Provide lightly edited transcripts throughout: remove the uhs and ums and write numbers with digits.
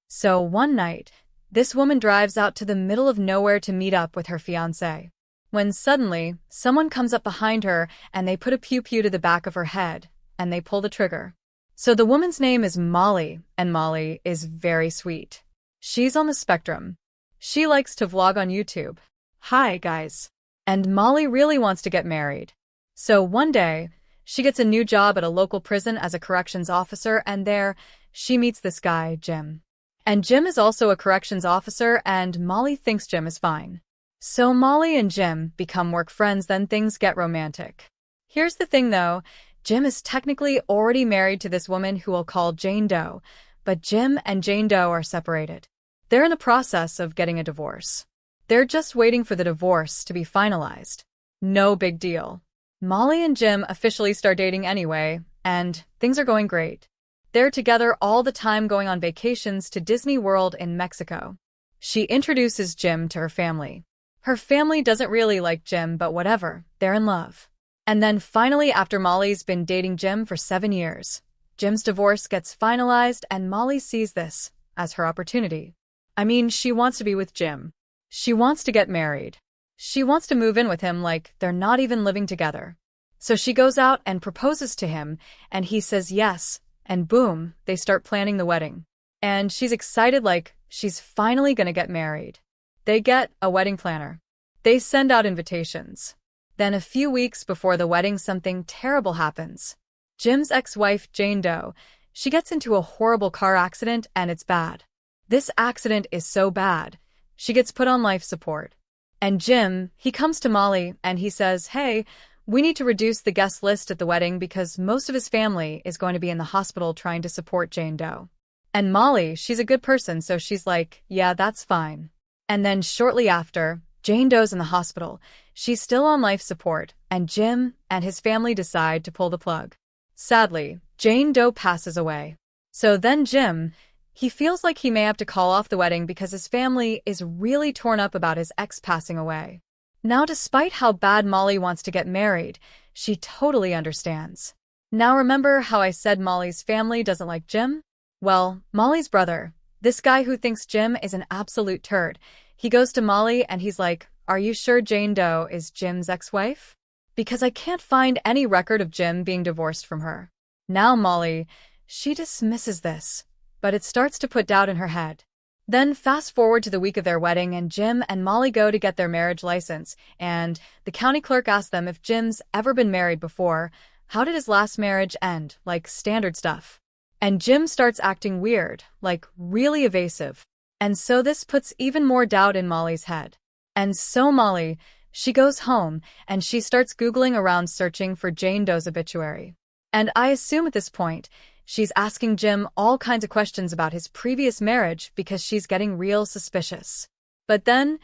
So one night, this woman drives out to the middle of nowhere to meet up with her fiancé. When suddenly, someone comes up behind her and they put a pew-pew to the back of her head, and they pull the trigger. So the woman's name is Molly, and Molly is very sweet. She's on the spectrum. She likes to vlog on YouTube. Hi, guys. And Molly really wants to get married. So one day, she gets a new job at a local prison as a corrections officer, and there, she meets this guy, Jim. And Jim is also a corrections officer, and Molly thinks Jim is fine. So Molly and Jim become work friends, then things get romantic. Here's the thing though, Jim is technically already married to this woman who we'll call Jane Doe, but Jim and Jane Doe are separated. They're in the process of getting a divorce. They're just waiting for the divorce to be finalized. No big deal. Molly and Jim officially start dating anyway, and things are going great. They're together all the time, going on vacations to Disney World in Mexico. She introduces Jim to her family. Her family doesn't really like Jim, but whatever, they're in love. And then finally, after Molly's been dating Jim for 7 years, Jim's divorce gets finalized, and Molly sees this as her opportunity. I mean, she wants to be with Jim. She wants to get married. She wants to move in with him like they're not even living together. So she goes out and proposes to him, and he says yes, and boom, they start planning the wedding. And she's excited like she's finally gonna get married. They get a wedding planner. They send out invitations. Then a few weeks before the wedding, something terrible happens. Jim's ex-wife, Jane Doe, she gets into a horrible car accident, and it's bad. This accident is so bad, she gets put on life support. And Jim, he comes to Molly and he says, hey, we need to reduce the guest list at the wedding because most of his family is going to be in the hospital trying to support Jane Doe. And Molly, she's a good person, so she's like, yeah, that's fine. And then shortly after, Jane Doe's in the hospital. She's still on life support, and Jim and his family decide to pull the plug. Sadly, Jane Doe passes away. So then Jim, he feels like he may have to call off the wedding because his family is really torn up about his ex passing away. Now, despite how bad Molly wants to get married, she totally understands. Now remember how I said Molly's family doesn't like Jim? Well, Molly's brother, this guy who thinks Jim is an absolute turd, he goes to Molly and he's like, are you sure Jane Doe is Jim's ex-wife? Because I can't find any record of Jim being divorced from her. Now Molly, she dismisses this, but it starts to put doubt in her head. Then fast forward to the week of their wedding, and Jim and Molly go to get their marriage license, and the county clerk asks them if Jim's ever been married before, how did his last marriage end, like standard stuff. And Jim starts acting weird, like really evasive. And so this puts even more doubt in Molly's head. And so Molly, she goes home and she starts Googling around searching for Jane Doe's obituary. And I assume at this point, she's asking Jim all kinds of questions about his previous marriage because she's getting real suspicious. But then,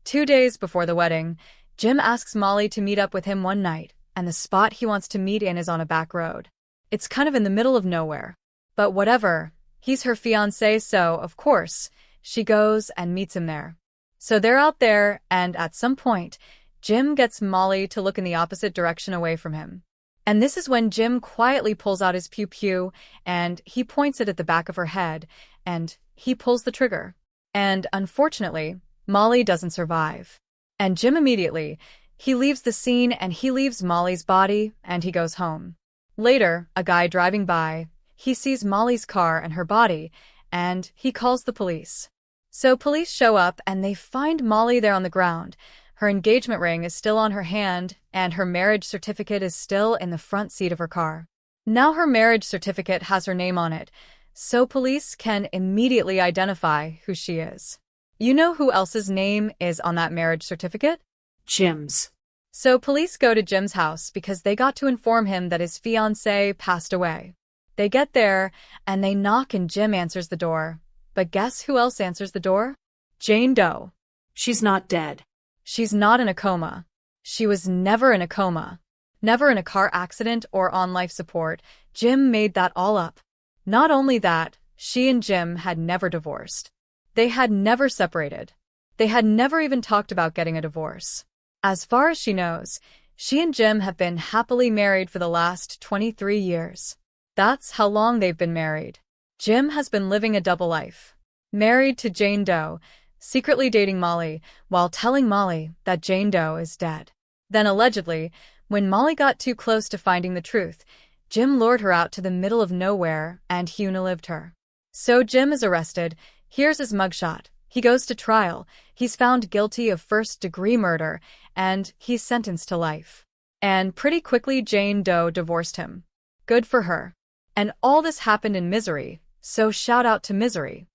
2 days before the wedding, Jim asks Molly to meet up with him one night, and the spot he wants to meet in is on a back road. It's kind of in the middle of nowhere. But whatever, he's her fiancé, so, of course, she goes and meets him there. So they're out there, and at some point, Jim gets Molly to look in the opposite direction away from him. And this is when Jim quietly pulls out his pew-pew, and he points it at the back of her head, and he pulls the trigger. And unfortunately, Molly doesn't survive. And Jim immediately, he leaves the scene and he leaves Molly's body, and he goes home. Later, a guy driving by, he sees Molly's car and her body, and he calls the police. So police show up and they find Molly there on the ground. Her engagement ring is still on her hand, and her marriage certificate is still in the front seat of her car. Now her marriage certificate has her name on it, so police can immediately identify who she is. You know who else's name is on that marriage certificate? Jim's. So police go to Jim's house because they got to inform him that his fiancée passed away. They get there, and they knock and Jim answers the door. But guess who else answers the door? Jane Doe. She's not dead. She's not in a coma. She was never in a coma. Never in a car accident or on life support. Jim made that all up. Not only that, she and Jim had never divorced. They had never separated. They had never even talked about getting a divorce. As far as she knows, she and Jim have been happily married for the last 23 years. That's how long they've been married. Jim has been living a double life. married to Jane Doe, secretly dating Molly while telling Molly that Jane Doe is dead. Then allegedly, when Molly got too close to finding the truth, Jim lured her out to the middle of nowhere and he unalived her. So Jim is arrested. Here's his mugshot. He goes to trial. He's found guilty of first-degree murder, and he's sentenced to life. And pretty quickly Jane Doe divorced him. Good for her. And all this happened in Misery, so shout out to Misery.